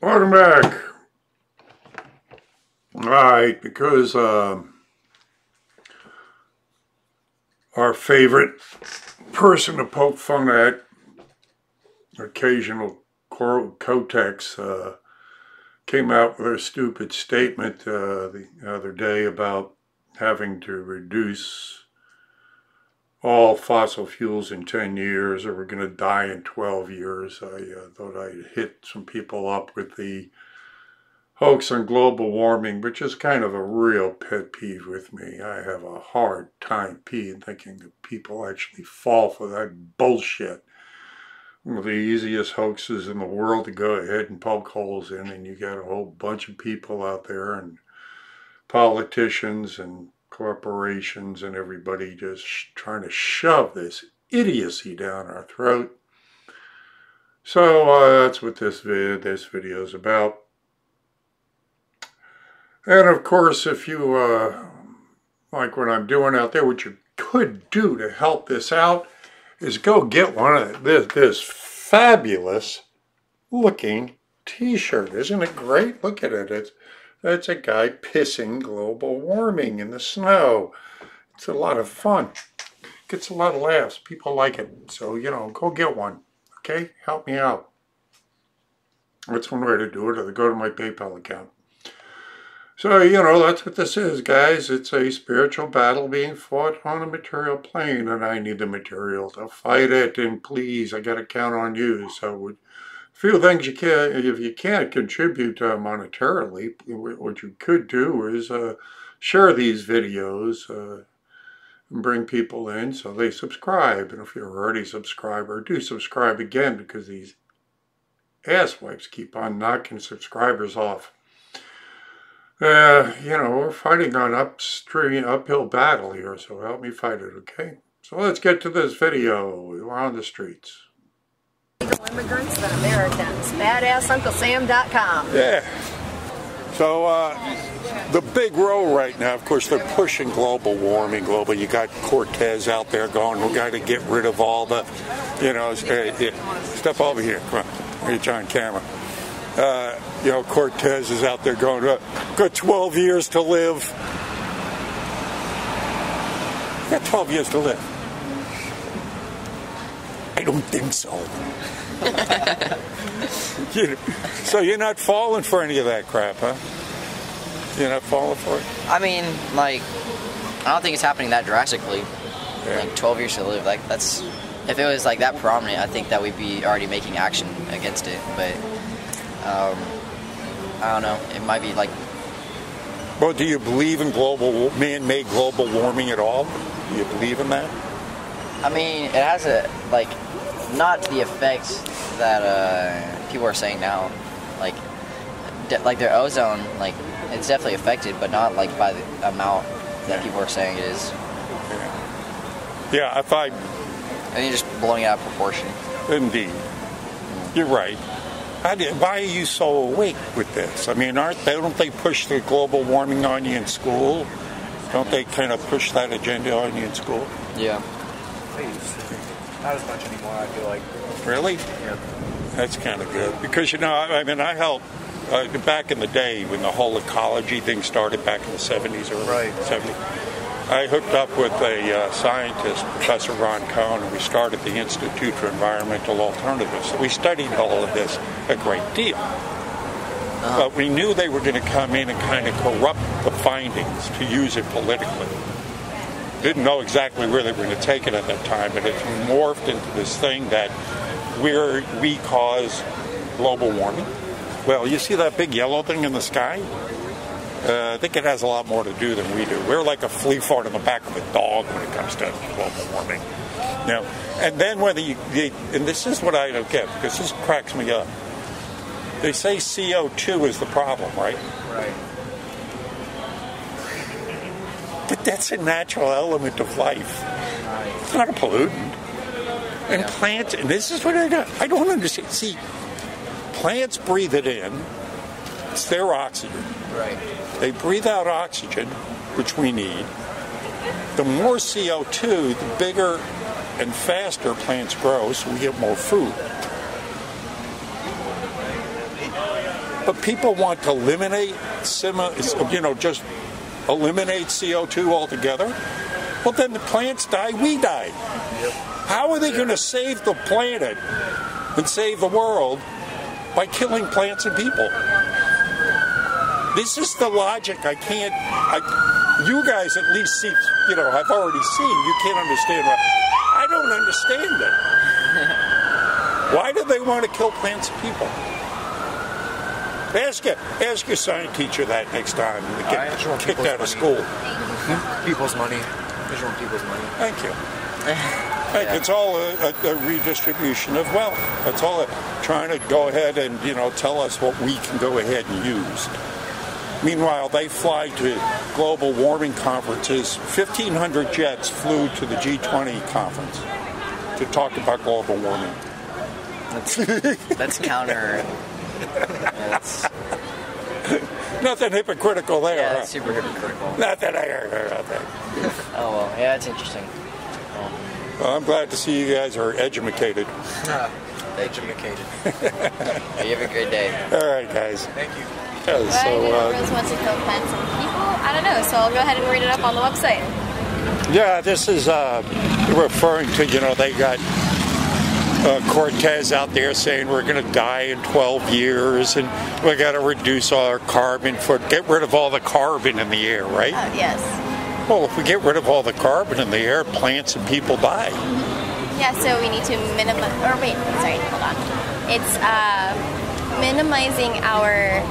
Welcome back. Alright, because our favorite person to poke fun at, occasional Kotex, came out with a stupid statement the other day about having to reduce all fossil fuels in 10 years or we're going to die in 12 years. I thought I'd hit some people up with the hoax on global warming, which is kind of a real pet peeve with me. I have a hard time thinking that people actually fall for that bullshit. One of the easiest hoaxes in the world to go ahead and poke holes in, and you got a whole bunch of people out there and politicians and corporations and everybody just trying to shove this idiocy down our throat. So that's what this video is about. And of course, if you like what I'm doing out there, what you could do to help this out is go get one of this fabulous looking t-shirt. Isn't it great? Look at it. It's a guy pissing global warming in the snow. It's a lot of fun. Gets a lot of laughs. People like it. So, you know, go get one. Okay? Help me out. That's one way to do it, or go to my PayPal account. So, you know, that's what this is, guys. It's a spiritual battle being fought on a material plane, and I need the material to fight it. And please, I got to count on you. So, few things you can, if you can't contribute monetarily, what you could do is share these videos and bring people in so they subscribe. And if you're already a subscriber, do subscribe again, because these asswipes keep on knocking subscribers off. You know, we're fighting an uphill battle here, so help me fight it, okay? So let's get to this video. We're on the streets. Immigrants than Americans. BadassUncleSam.com. Yeah. So the big row right now, of course, they're pushing global warming. You got Cortez out there going, we got to get rid of all the, you know, step over here. Come on, get you on camera. You know, Cortez is out there going, got 12 years to live. Got 12 years to live. I don't think so. So you're not falling for any of that crap, huh? You're not falling for it? I mean, like, I don't think it's happening that drastically. Yeah. Like 12 years to live, like that's, if it was like that prominent, I think that we'd be already making action against it. But I don't know. It might be like. Well, do you believe in man-made global warming at all? Do you believe in that? I mean, it has a, like, not the effects that people are saying now. Like their ozone, like, it's definitely affected, but not like by the amount that people are saying it is. Yeah, I think just blowing it out of proportion. Indeed. You're right. Why are you so awake with this? I mean, don't they push the global warming on you in school? Don't they kind of push that agenda on you in school? Yeah. Not as much anymore, I feel like. Really? Yeah. That's kind of good. Because, you know, I mean, I helped back in the day when the whole ecology thing started back in the 70s or right. 70s. I hooked up with a scientist, Professor Ron Cohn, and we started the Institute for Environmental Alternatives. So we studied all of this a great deal. But we knew they were going to come in and kind of corrupt the findings to use it politically. Didn't know exactly where they were going to take it at that time, but it morphed into this thing that we cause global warming. Well, you see that big yellow thing in the sky? I think it has a lot more to do than we do. We're like a flea fart on the back of a dog when it comes to global warming. You know, and then whether and this is what I don't get, because this cracks me up. They say CO2 is the problem, right? Right. But that's a natural element of life. It's not a pollutant. And plants, and this is what I don't understand. See, plants breathe it in. It's their oxygen. Right. They breathe out oxygen, which we need. The more CO2, the bigger and faster plants grow, so we get more food. but people want to eliminate, just eliminate CO2 altogether. Well, then the plants die, we die. How are they going to save the planet and save the world by killing plants and people? This is the logic. You guys at least see, I've already seen. You can't understand what. I don't understand it. Why do they want to kill plants and people? Ask your science teacher that next time. Get kicked out of school. People's money. They just want people's money. Thank you. It's all a redistribution of wealth. That's all. Trying to go ahead and tell us what we can go ahead and use. Meanwhile, they fly to global warming conferences. 1,500 jets flew to the G20 conference to talk about global warming. That's counter. Nothing hypocritical there. Yeah, that's super hypocritical. Not that I heard about that. Oh well, yeah, it's interesting. Well, I'm glad to see you guys are educated. Educated. You have a great day. All right, guys. Thank you. Yeah, Why do Rose want to kill plants and people? I don't know, so I'll go ahead and read it up on the website. Yeah, this is referring to, they got Cortez out there saying we're going to die in 12 years and we got to reduce our carbon get rid of all the carbon in the air, right? Yes. Well, if we get rid of all the carbon in the air, plants and people die. Yeah, so we need to hold on. It's minimizing our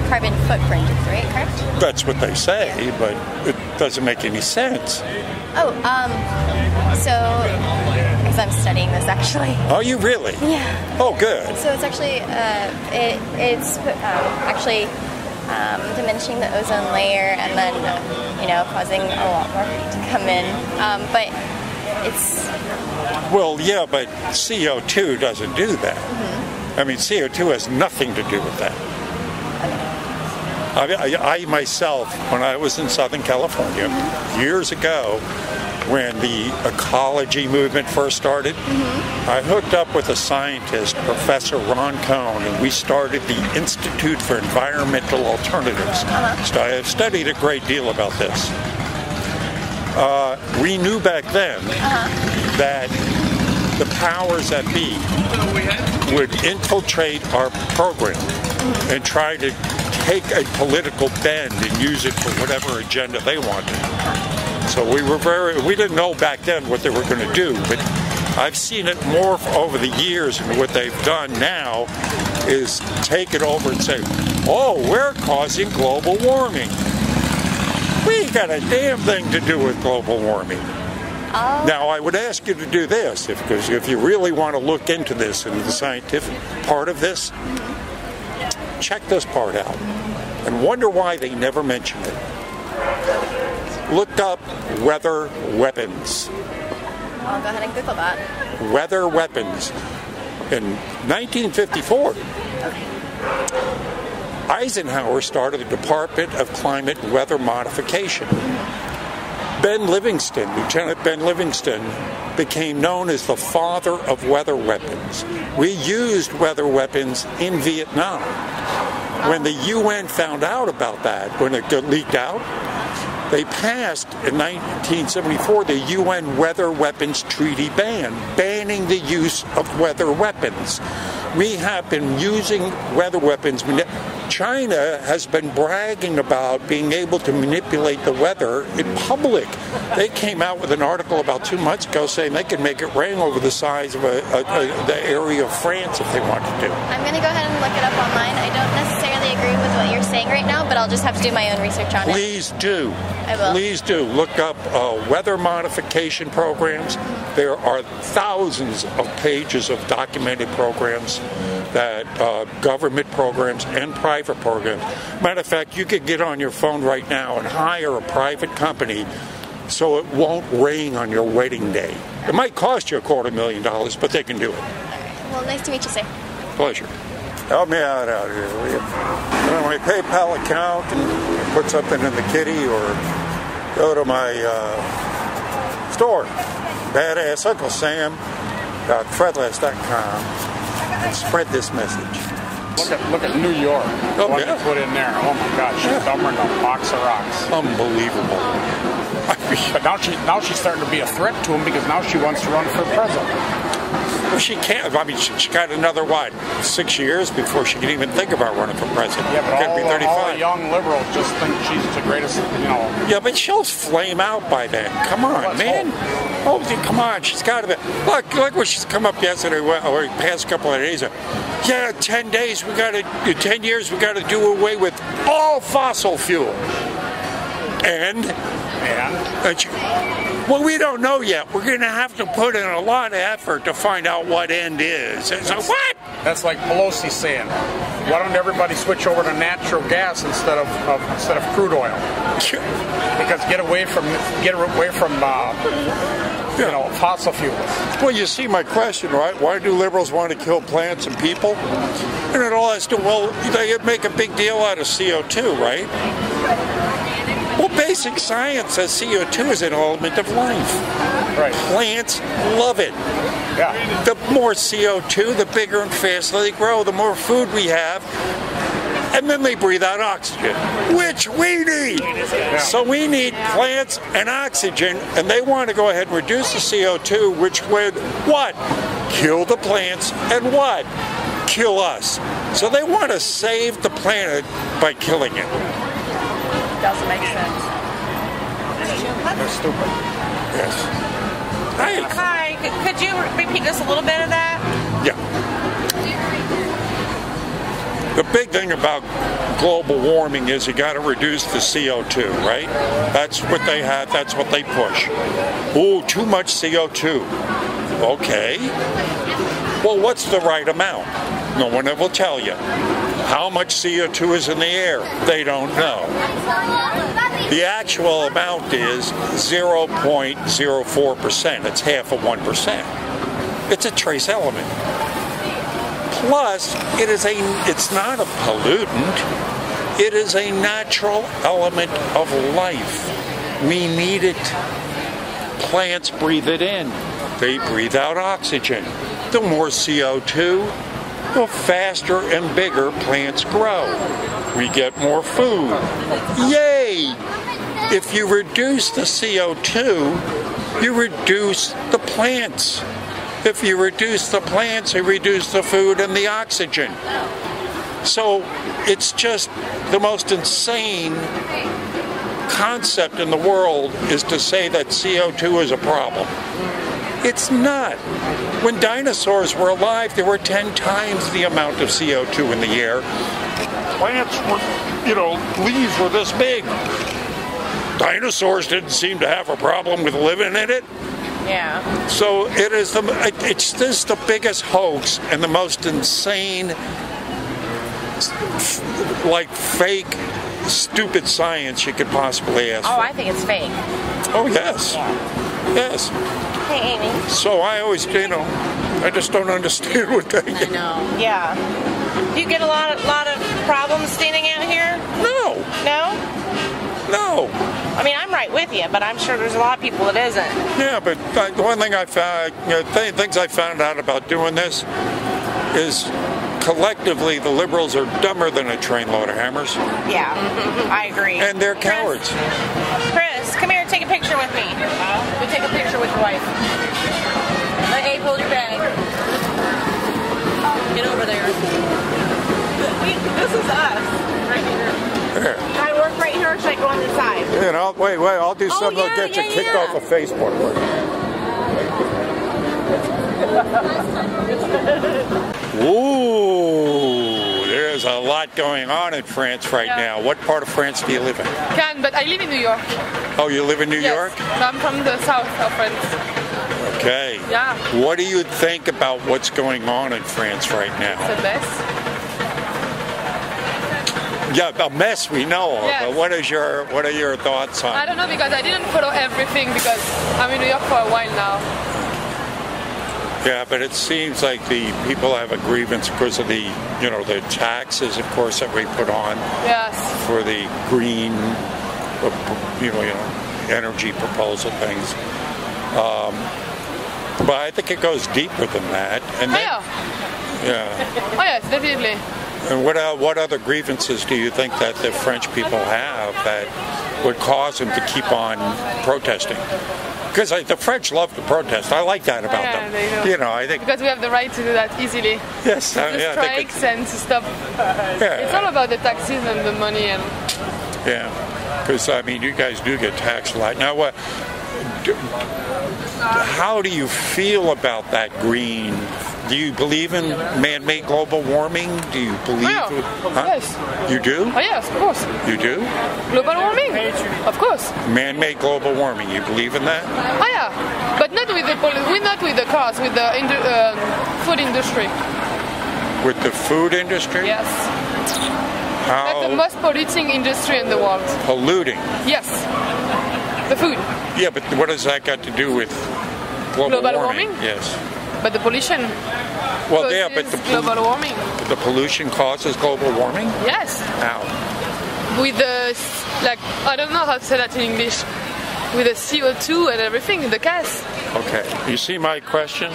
carbon footprint, right? Correct? That's what they say, but it doesn't make any sense. Because I'm studying this actually. Oh, you really? Yeah. Oh, good. So it's actually diminishing the ozone layer and then causing a lot more heat to come in. But it's but CO2 doesn't do that. Mm-hmm. I mean, CO2 has nothing to do with that. Okay. I myself, when I was in Southern California years ago, when the ecology movement first started, I hooked up with a scientist, Professor Ron Cohn, and we started the Institute for Environmental Alternatives. So I have studied a great deal about this. We knew back then that the powers that be would infiltrate our program and try to take a political bend and use it for whatever agenda they wanted. So we didn't know back then what they were going to do, but I've seen it morph over the years, and what they've done now is take it over and say, oh, we're causing global warming. We ain't got a damn thing to do with global warming. Now, I would ask you to do this, because if you really want to look into this and the scientific part of this, check this part out and wonder why they never mentioned it. Look up weather weapons. I'll go ahead and Google that. Weather weapons. In 1954, Eisenhower started the Department of Climate and Weather Modification. Lieutenant Ben Livingston, became known as the father of weather weapons. We used weather weapons in Vietnam. When the UN found out about that, when it got leaked out, they passed in 1974 the UN Weather Weapons Treaty banning the use of weather weapons. We have been using weather weapons. China has been bragging about being able to manipulate the weather in public. They came out with an article about 2 months ago saying they could make it rain over the size of the area of France if they wanted to. I'm going to go ahead and look it up online. I don't necessarily agree with what you're saying right now, but I'll just have to do my own research on it. Please do. I will. Please do. Look up weather modification programs. There are thousands of pages of documented programs that government programs and private programs. Matter of fact, you could get on your phone right now and hire a private company so it won't rain on your wedding day. It might cost you $250,000, but they can do it. All right. Well, nice to meet you, sir. Pleasure. Help me out here. Will you? My PayPal account and put something in the kitty, or go to my store, BadassUncleSam.threadless.com, and spread this message. Look at New York. Oh, What yeah. they put in there. Oh my gosh, she's dumber than a box of rocks. Unbelievable. But now she's starting to be a threat to him because now she wants to run for president. Well, she can't. I mean, she got another, 6 years before she can even think about running for president. Yeah, but Could be all 35. the young liberals just think she's the greatest, Yeah, but she'll flame out by then. Come on, Let's man. Oh, come on. She's got to be. Look when she's come up yesterday or past couple of days. Yeah, 10 days. 10 years. We got to do away with all fossil fuel. And well, we don't know yet. We're going to have to put in a lot of effort to find out what end is. So what? That's like Pelosi saying, why don't everybody switch over to natural gas instead of crude oil? Because get away from fossil fuels. Well, you see my question, right? Why do liberals want to kill plants and people? And it all has to, they make a big deal out of CO2, right? Well, basic science says CO2 is an element of life. Right. Plants love it. Yeah. The more CO2, the bigger and faster they grow, the more food we have. And then they breathe out oxygen, which we need. Yeah. So we need plants and oxygen, and they want to go ahead and reduce the CO2, which would, what? Kill the plants and what? Kill us. So they want to save the planet by killing it. Doesn't make sense. They're stupid. Yes. Hi, could you repeat just a little bit of that? Yeah. The big thing about global warming is you got to reduce the CO2, right? That's what they have, that's what they push. Ooh, too much CO2. Okay. Well, what's the right amount? No one will tell you. How much CO2 is in the air? They don't know. The actual amount is 0.04%. It's half of 1%. It's a trace element. Plus, it's not a pollutant. It is a natural element of life. We need it. Plants breathe it in. They breathe out oxygen. The more CO2, the faster and bigger plants grow. We get more food. Yay! If you reduce the CO2, you reduce the plants. If you reduce the plants, you reduce the food and the oxygen. So it's just the most insane concept in the world is to say that CO2 is a problem. It's not. When dinosaurs were alive, there were 10 times the amount of CO2 in the air. Plants were, leaves were this big. Dinosaurs didn't seem to have a problem with living in it. Yeah. So it's just the biggest hoax and the most insane, fake, stupid science you could possibly ask for. Oh, I think it's fake. Oh, yes. Yes. Hey, Amy. So I always, I just don't understand what they I know. Yeah. Do you get a lot of problems standing out here? No. No? No. I mean, I'm right with you, but I'm sure there's a lot of people that isn't. Yeah, but the one thing I found, things I found out about doing this is collectively the liberals are dumber than a trainload of hammers. Yeah, I agree. And they're cowards. Chris, come here and take a picture with me. Go take a picture with your wife. Let Abe hold your bag. Get over there. This is us, right here. There. Can I work right here or should I go on the side? Wait, I'll do something yeah, that'll get you kicked off of Facebook. Ooh, there's a lot going on in France right now. What part of France do you live in? Cannes, but I live in New York. Oh, you live in New York? So I'm from the south of France. Okay. Yeah. What do you think about what's going on in France right now? It's a mess. Yeah, a mess we know of. Yes. But what are your thoughts on? I don't know because I didn't follow everything because I'm in New York for a while now. Yeah, but it seems like the people have a grievance because of the taxes, of course, that we put on. Yes. For the green, energy proposal things. But I think it goes deeper than that. And then, Yeah. yeah. Oh yes, definitely. And what other grievances do you think that the French people have that would cause them to keep on protesting? Because the French love to protest. I like that about them. They do. You know, I think Because we have the right to do that easily. yes, The yeah, strikes and to stop. yeah, It's all about the taxes and the money and. yeah. Because I mean, you guys do get taxed a lot. Now, how do you feel about that green? Do you believe in man-made global warming? Do you believe? Yes. You do? Oh yes, of course. You do? Global warming, of course. Man-made global warming. You believe in that? Oh yeah, but not with we're not with the cars, with the food industry. With the food industry? Yes. How That's the most polluting industry in the world. polluting? Yes. The food. Yeah, but what does that got to do with global warming? Yes. But the pollution Well, causes yeah, but global warming. the pollution causes global warming? Yes. How? With the, like, I don't know how to say that in English. With the CO2 and everything, the gas. Okay. You see my question?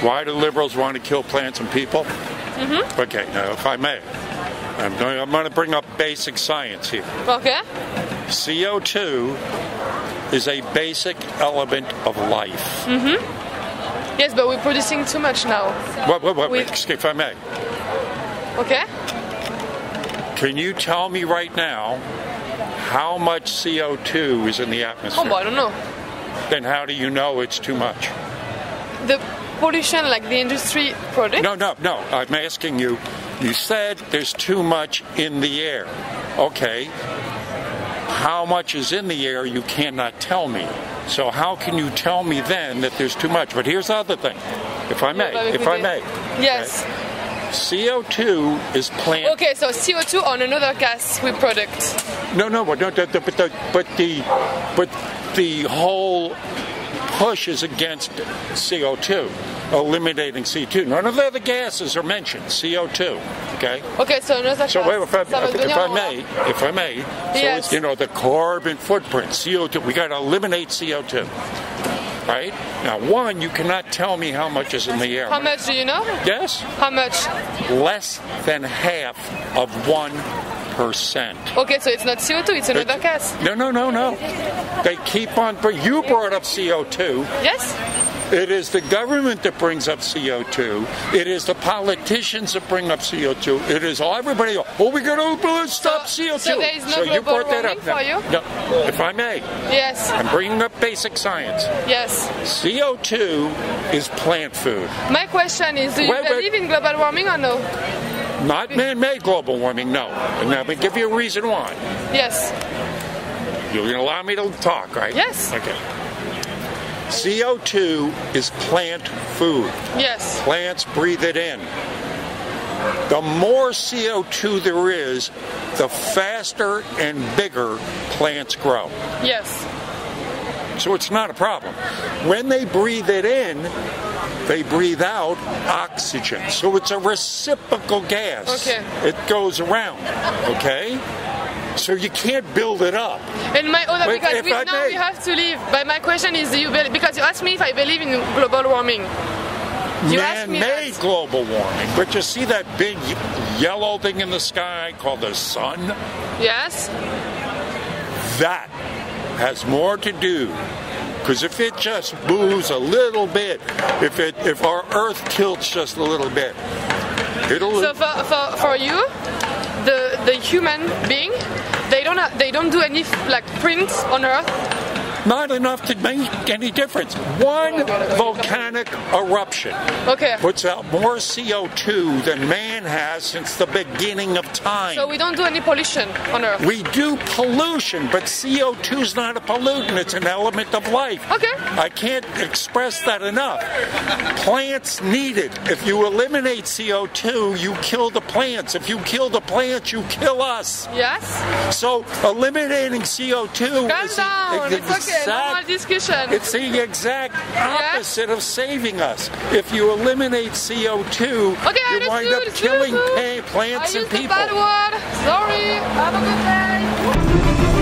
Why do liberals want to kill plants and people? Mm-hmm. Okay, now if I may, I'm going to bring up basic science here. Okay. CO2 is a basic element of life. Mm-hmm. Yes, but we're producing too much now. Wait, if I may. Okay. Can you tell me right now how much CO2 is in the atmosphere? Oh, but I don't know. Then how do you know it's too much? The pollution, like the industry product. No. I'm asking you. You said there's too much in the air. Okay. How much is in the air, you cannot tell me. So how can you tell me then that there's too much? But here's the other thing, if I may. Yes. CO2 is plant. Okay, so CO2 on another gas we product. But the whole push is against CO2, eliminating CO2. None of the other gases are mentioned. CO2. Okay. Okay, so another. So wait, if I may. So yes. it's, the carbon footprint, CO2. We got to eliminate CO2. Right? Now, one, you cannot tell me how much is in the air. How much do you know? Yes. How much? Less than half of 1%. Okay, so it's not CO2, it's another gas. No. They keep on. You brought up CO2. Yes. It is the government that brings up CO2. It is the politicians that bring up CO2. It is everybody. We got to stop CO2. So there is no global warming for you? No, if I may. Yes. I'm bringing up basic science. Yes. CO2 is plant food. My question is, do you believe in global warming or no? Not man-made global warming, no. And I'm going to give you a reason why. Yes. You're going to allow me to talk, right? Yes. Okay. CO2 is plant food. Yes. Plants breathe it in. The more CO2 there is, the faster and bigger plants grow. Yes. So it's not a problem. When they breathe it in, they breathe out oxygen. So it's a reciprocal gas. Okay. It goes around. Okay? So you can't build it up. And my other, Wait, because we have to leave. But my question is, do you believe, because you asked me if I believe in global warming. Man-made global warming. But you see that big yellow thing in the sky called the sun? Yes. That has more to do, because if it just moves a little bit, if our Earth tilts just a little bit, it'll. So for you, the human being, they don't do any prints on Earth. Not enough to make any difference. One volcanic eruption puts out more CO2 than man has since the beginning of time. So we don't do any pollution on Earth. We do pollution, but CO2 is not a pollutant. It's an element of life. Okay. I can't express that enough. Plants need it. If you eliminate CO2, you kill the plants. If you kill the plants, you kill us. Yes. So eliminating CO2 Calm down. It's okay. Normal discussion. It's the exact opposite of saving us. If you eliminate CO2, you wind up killing plants and people. I used a bad word. Sorry. Have a good day.